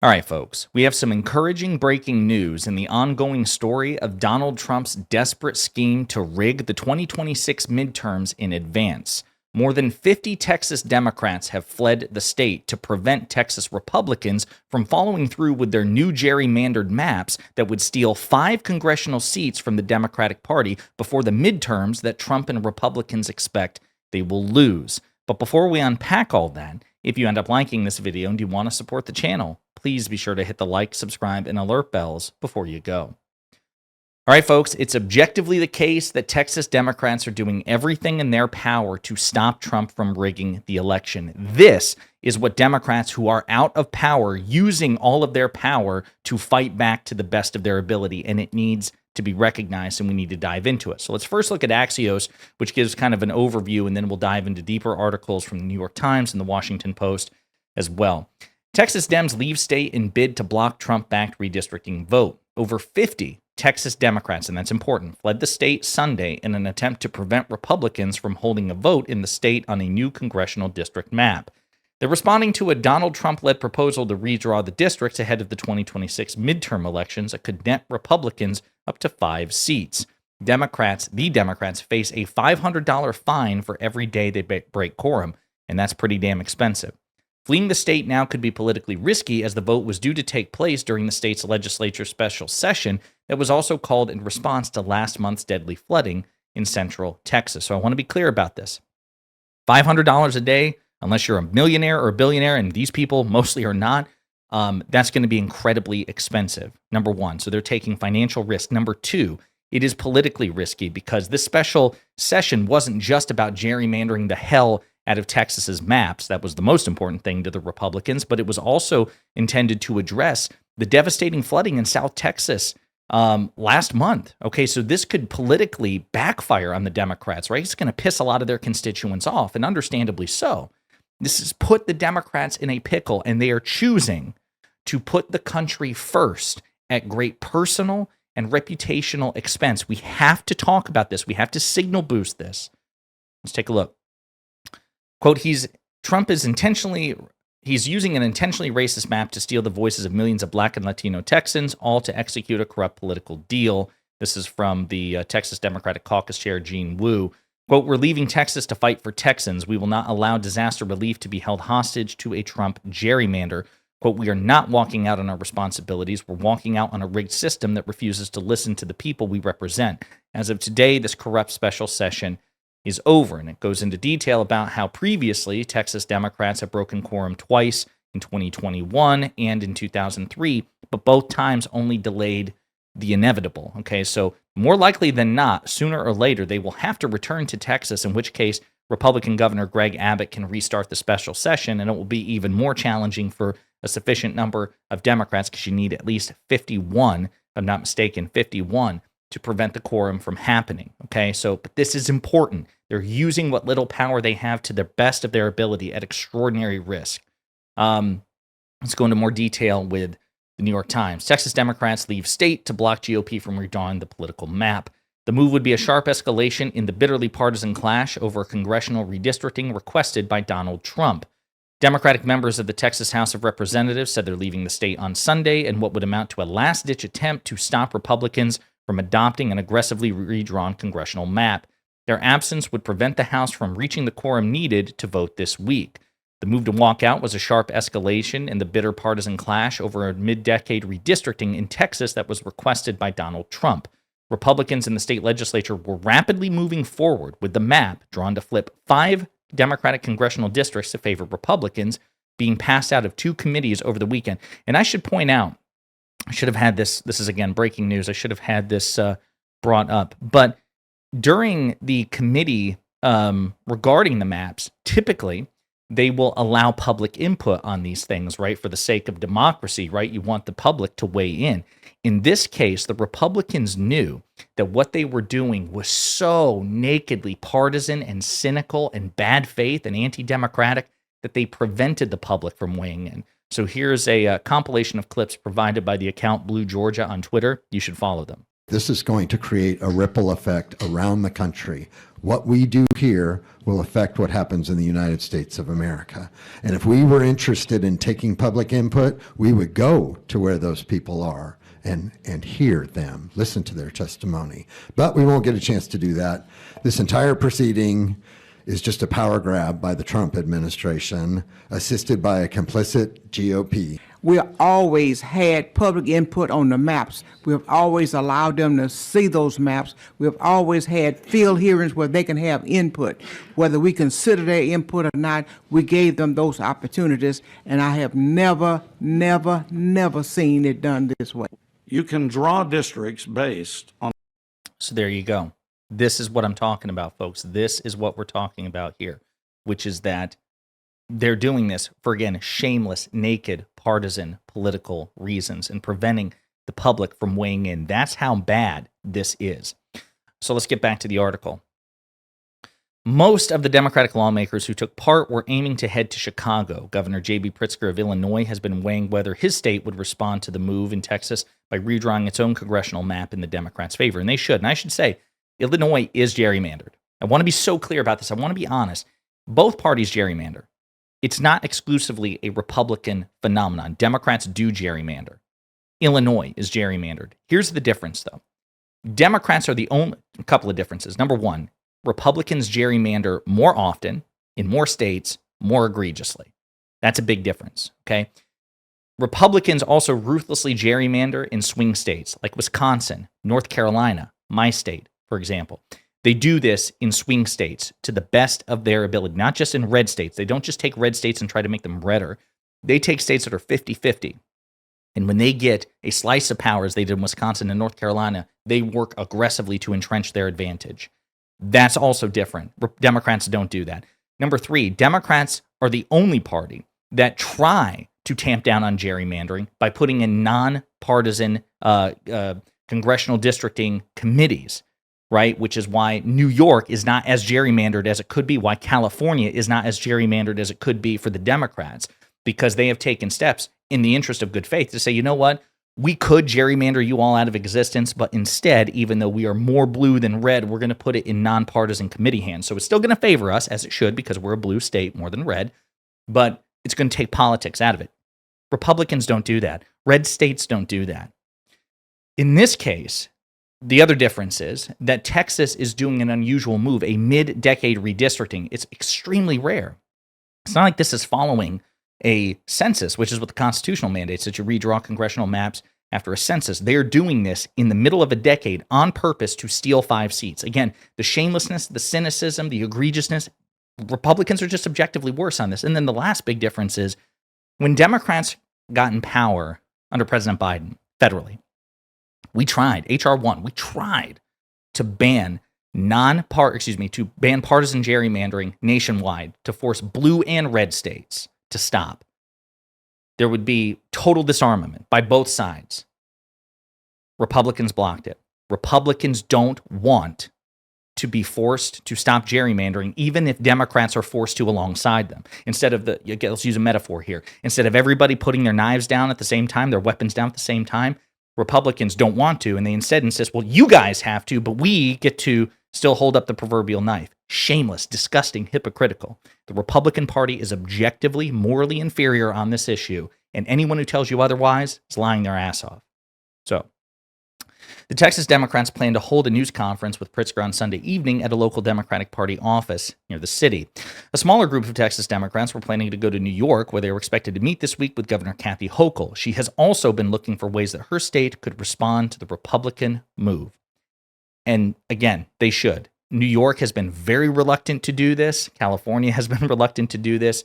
All right, folks, we have some encouraging breaking news in the ongoing story of Donald Trump's desperate scheme to rig the 2026 midterms in advance. More than 50 Texas Democrats have fled the state to prevent Texas Republicans from following through with their new gerrymandered maps that would steal 5 congressional seats from the Democratic Party before the midterms that Trump and Republicans expect they will lose. But before we unpack all that, if you end up liking this video and you want to support the channel, please be sure to hit the like, subscribe, and alert bells before you go. All right, folks, it's objectively the case that Texas Democrats are doing everything in their power to stop Trump from rigging the election. This is what Democrats who are out of power using all of their power to fight back to the best of their ability, and it needs to be recognized, and we need to dive into it. So let's first look at Axios, which gives kind of an overview, and then we'll dive into deeper articles from the New York Times and the Washington Post as well. Texas Dems leave state in bid to block Trump-backed redistricting vote. Over 50 Texas Democrats, and that's important, fled the state Sunday in an attempt to prevent Republicans from holding a vote in the state on a new congressional district map. They're responding to a Donald Trump-led proposal to redraw the districts ahead of the 2026 midterm elections that could net Republicans up to 5 seats. The Democrats face a $500 fine for every day they break quorum, and that's pretty damn expensive. Fleeing the state now could be politically risky as the vote was due to take place during the state's legislature special session that was also called in response to last month's deadly flooding in central Texas. So I want to be clear about this. $500 a day, unless you're a millionaire or a billionaire, and these people mostly are not, that's going to be incredibly expensive, number one. So they're taking financial risk. Number two, it is politically risky because this special session wasn't just about gerrymandering the hell out of Texas's maps. That was the most important thing to the Republicans, but it was also intended to address the devastating flooding in South Texas last month. Okay, so this could politically backfire on the Democrats, right? It's going to piss a lot of their constituents off, and understandably so. This has put the Democrats in a pickle, and they are choosing to put the country first at great personal and reputational expense. We have to talk about this. We have to signal boost this. Let's take a look. Quote, he's using an intentionally racist map to steal the voices of millions of Black and Latino Texans, all to execute a corrupt political deal. This is from the Texas Democratic Caucus Chair, Gene Wu. Quote, we're leaving Texas to fight for Texans. We will not allow disaster relief to be held hostage to a Trump gerrymander. Quote, we are not walking out on our responsibilities. We're walking out on a rigged system that refuses to listen to the people we represent. As of today, this corrupt special session is over, and it goes into detail about how previously Texas Democrats have broken quorum twice in 2021 and in 2003, but both times only delayed the inevitable. Okay, so more likely than not, sooner or later, they will have to return to Texas, in which case Republican Governor Greg Abbott can restart the special session, and it will be even more challenging for a sufficient number of Democrats, because you need at least 51, if I'm not mistaken, 51, to prevent the quorum from happening. Okay, so, but this is important. They're using what little power they have to the best of their ability at extraordinary risk. Let's go into more detail with the New York Times. Texas Democrats leave state to block GOP from redrawing the political map. The move would be a sharp escalation in the bitterly partisan clash over congressional redistricting requested by Donald Trump. Democratic members of the Texas House of Representatives said they're leaving the state on Sunday in what would amount to a last-ditch attempt to stop Republicans from adopting an aggressively redrawn congressional map. Their absence would prevent the House from reaching the quorum needed to vote this week. The move to walk out was a sharp escalation in the bitter partisan clash over a mid-decade redistricting in Texas that was requested by Donald Trump. Republicans in the state legislature were rapidly moving forward with the map drawn to flip 5 Democratic congressional districts to favor Republicans, being passed out of 2 committees over the weekend. And I should point out, I should have had this is again breaking news, I should have had this brought up, but during the committee regarding the maps, typically they will allow public input on these things, right? For the sake of democracy, right? You want the public to weigh in. In this case, the Republicans knew that what they were doing was so nakedly partisan and cynical and bad faith and anti-democratic that they prevented the public from weighing in. So here's a compilation of clips provided by the account Blue Georgia on Twitter. You should follow them. This is going to create a ripple effect around the country. What we do here will affect what happens in the United States of America. And if we were interested in taking public input, we would go to where those people are and hear them, listen to their testimony. But we won't get a chance to do that. This entire proceeding is just a power grab by the Trump administration, assisted by a complicit GOP. We always had public input on the maps. We've always allowed them to see those maps. We've always had field hearings where they can have input. Whether we consider their input or not, we gave them those opportunities, and I have never seen it done this way. You can draw districts based on. So there you go. This is what I'm talking about, folks. This is what we're talking about here, which is that they're doing this for, again, shameless, naked, partisan political reasons and preventing the public from weighing in. That's how bad this is. So let's get back to the article. Most of the Democratic lawmakers who took part were aiming to head to Chicago. Governor J.B. Pritzker of Illinois has been weighing whether his state would respond to the move in Texas by redrawing its own congressional map in the Democrats' favor. And they should. And I should say, Illinois is gerrymandered. I want to be so clear about this. I want to be honest. Both parties gerrymander. It's not exclusively a Republican phenomenon. Democrats do gerrymander. Illinois is gerrymandered. Here's the difference, though. Democrats are the only, a couple of differences. Number one, Republicans gerrymander more often, in more states, more egregiously. That's a big difference, okay? Republicans also ruthlessly gerrymander in swing states like Wisconsin, North Carolina, my state, for example. They do this in swing states to the best of their ability, not just in red states. They don't just take red states and try to make them redder. They take states that are 50-50. And when they get a slice of power, as they did in Wisconsin and North Carolina, they work aggressively to entrench their advantage. That's also different. Democrats don't do that. Number three, Democrats are the only party that try to tamp down on gerrymandering by putting in nonpartisan congressional districting committees, right? Which is why New York is not as gerrymandered as it could be, why California is not as gerrymandered as it could be for the Democrats, because they have taken steps in the interest of good faith to say, you know what? We could gerrymander you all out of existence, but instead, even though we are more blue than red, we're going to put it in nonpartisan committee hands. So it's still going to favor us, as it should, because we're a blue state more than red, but it's going to take politics out of it. Republicans don't do that. Red states don't do that. In this case, the other difference is that Texas is doing an unusual move, a mid-decade redistricting. It's extremely rare. It's not like this is following a census, which is what the constitutional mandates, that you redraw congressional maps after a census. They're doing this in the middle of a decade on purpose to steal 5 seats. Again, the shamelessness, the cynicism, the egregiousness, Republicans are just objectively worse on this. And then the last big difference is when Democrats got in power under President Biden federally, we tried, H.R. 1, we tried to ban to ban partisan gerrymandering nationwide, to force blue and red states to stop. There would be total disarmament by both sides. Republicans blocked it. Republicans don't want to be forced to stop gerrymandering, even if Democrats are forced to alongside them. Instead of let's use a metaphor here. Instead of everybody putting their knives down at the same time, their weapons down at the same time, Republicans don't want to, and they instead insist, well, you guys have to, but we get to still hold up the proverbial knife. Shameless, disgusting, hypocritical. The Republican Party is objectively, morally inferior on this issue, and anyone who tells you otherwise is lying their ass off. So, the Texas Democrats plan to hold a news conference with Pritzker on Sunday evening at a local Democratic Party office near the city. A smaller group of Texas Democrats were planning to go to New York, where they were expected to meet this week with Governor Kathy Hochul. She has also been looking for ways that her state could respond to the Republican move. And again, they should. New York has been very reluctant to do this. California has been reluctant to do this.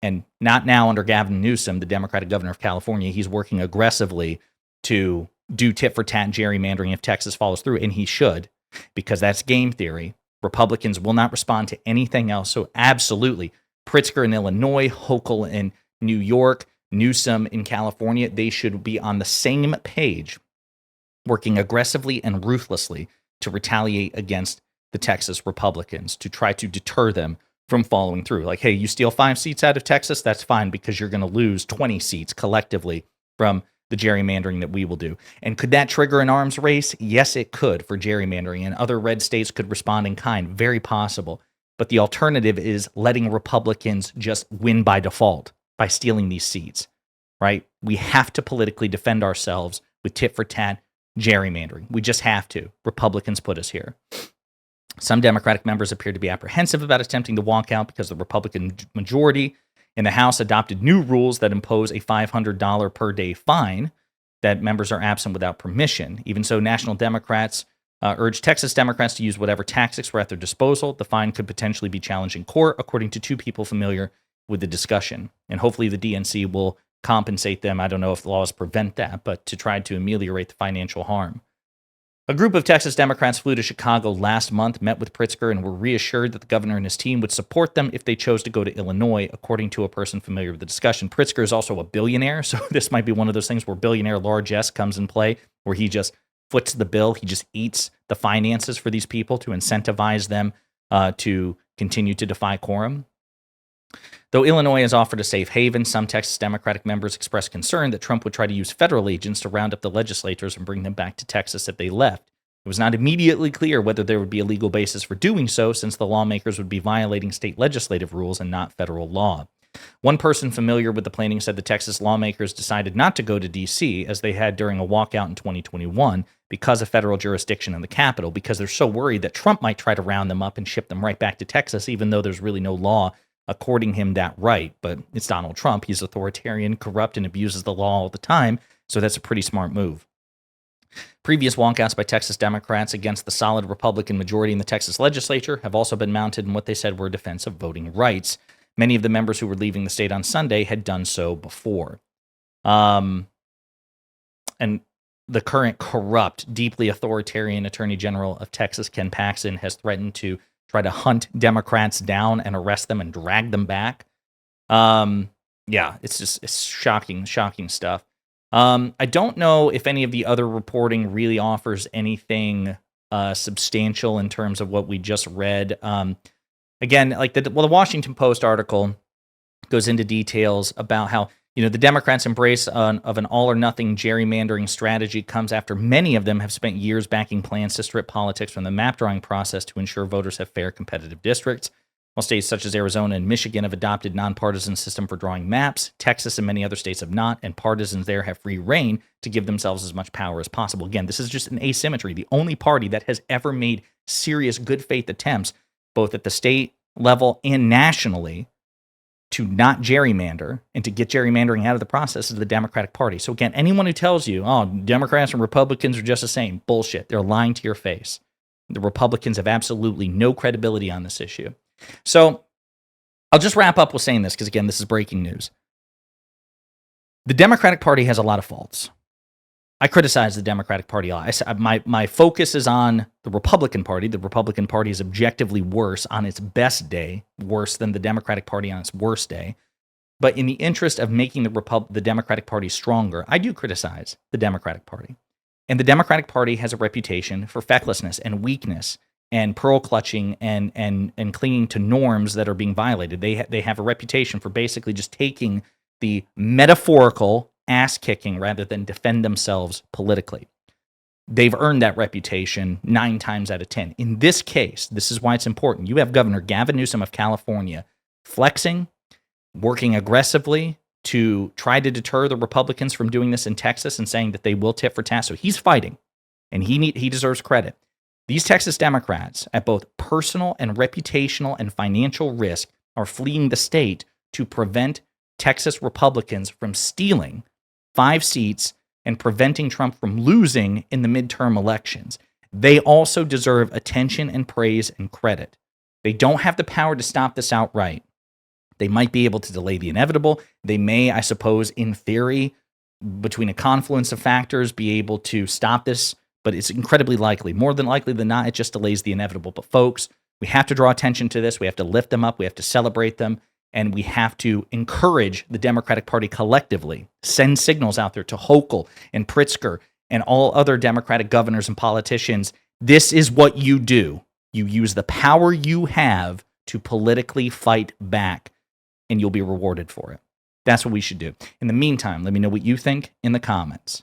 And not now under Gavin Newsom, the Democratic governor of California. He's working aggressively to do tit-for-tat gerrymandering if Texas follows through, and he should, because that's game theory. Republicans will not respond to anything else. So absolutely, Pritzker in Illinois, Hochul in New York, Newsom in California, they should be on the same page, working aggressively and ruthlessly to retaliate against the Texas Republicans, to try to deter them from following through. Like, hey, you steal 5 seats out of Texas, that's fine, because you're going to lose 20 seats collectively from the gerrymandering that we will do. And could that trigger an arms race? Yes, it could for gerrymandering, and other red states could respond in kind. Very possible. But the alternative is letting Republicans just win by default by stealing these seats, right? We have to politically defend ourselves with tit-for-tat gerrymandering. We just have to. Republicans put us here. Some Democratic members appear to be apprehensive about attempting to walk out because the Republican majority in the House adopted new rules that impose a $500 per day fine that members are absent without permission. Even so, national Democrats urged Texas Democrats to use whatever tactics were at their disposal. The fine could potentially be challenged in court, according to two people familiar with the discussion. And hopefully the DNC will compensate them. I don't know if the laws prevent that, but to try to ameliorate the financial harm. A group of Texas Democrats flew to Chicago last month, met with Pritzker, and were reassured that the governor and his team would support them if they chose to go to Illinois, according to a person familiar with the discussion. Pritzker is also a billionaire, so this might be one of those things where billionaire largesse comes in play, where he just foots the bill. He just eats the finances for these people to incentivize them to continue to defy quorum. Though Illinois has offered a safe haven, some Texas Democratic members expressed concern that Trump would try to use federal agents to round up the legislators and bring them back to Texas if they left. It was not immediately clear whether there would be a legal basis for doing so, since the lawmakers would be violating state legislative rules and not federal law. One person familiar with the planning said the Texas lawmakers decided not to go to D.C., as they had during a walkout in 2021, because of federal jurisdiction in the Capitol, because they're so worried that Trump might try to round them up and ship them right back to Texas, even though there's really no law according him that right. But it's Donald Trump. He's authoritarian, corrupt, and abuses the law all the time, so that's a pretty smart move. Previous walkouts by Texas Democrats against the solid Republican majority in the Texas legislature have also been mounted in what they said were a defense of voting rights. Many of the members who were leaving the state on Sunday had done so before. And the current corrupt, deeply authoritarian Attorney General of Texas, Ken Paxton, has threatened to try to hunt Democrats down and arrest them and drag them back. It's shocking stuff. I don't know if any of the other reporting really offers anything substantial in terms of what we just read. Again, like the Washington Post article goes into details about how, the Democrats' embrace of an all-or-nothing gerrymandering strategy comes after many of them have spent years backing plans to strip politics from the map drawing process to ensure voters have fair, competitive districts. While states such as Arizona and Michigan have adopted nonpartisan system for drawing maps, Texas and many other states have not, and partisans there have free reign to give themselves as much power as possible. Again, this is just an asymmetry. The only party that has ever made serious good faith attempts, both at the state level and nationally, to not gerrymander and to get gerrymandering out of the process is the Democratic Party. So again, anyone who tells you, Democrats and Republicans are just the same, bullshit. They're lying to your face. The Republicans have absolutely no credibility on this issue. So I'll just wrap up with saying this, because again, this is breaking news. The Democratic Party has a lot of faults. I criticize the Democratic Party a lot. My focus is on the Republican Party. The Republican Party is objectively worse on its best day, worse than the Democratic Party on its worst day. But in the interest of making the Democratic Party stronger, I do criticize the Democratic Party. And the Democratic Party has a reputation for fecklessness and weakness and pearl clutching and clinging to norms that are being violated. They have a reputation for basically just taking the metaphorical ass kicking rather than defend themselves politically. They've earned that reputation 9 times out of 10. In this case, this is why it's important. You have Governor Gavin Newsom of California flexing, working aggressively to try to deter the Republicans from doing this in Texas and saying that they will tit for tat. So he's fighting, and he deserves credit. These Texas Democrats, at both personal and reputational and financial risk, are fleeing the state to prevent Texas Republicans from stealing 5 seats and preventing Trump from losing in the midterm elections. They also deserve attention and praise and credit. They don't have the power to stop this outright. They might be able to delay the inevitable. They may, I suppose, in theory, between a confluence of factors, be able to stop this, but it's incredibly likely. More than likely than not, it just delays the inevitable. But folks, we have to draw attention to this. We have to lift them up. We have to celebrate them. And we have to encourage the Democratic Party collectively, send signals out there to Hochul and Pritzker and all other Democratic governors and politicians. This is what you do. You use the power you have to politically fight back, and you'll be rewarded for it. That's what we should do. In the meantime, let me know what you think in the comments.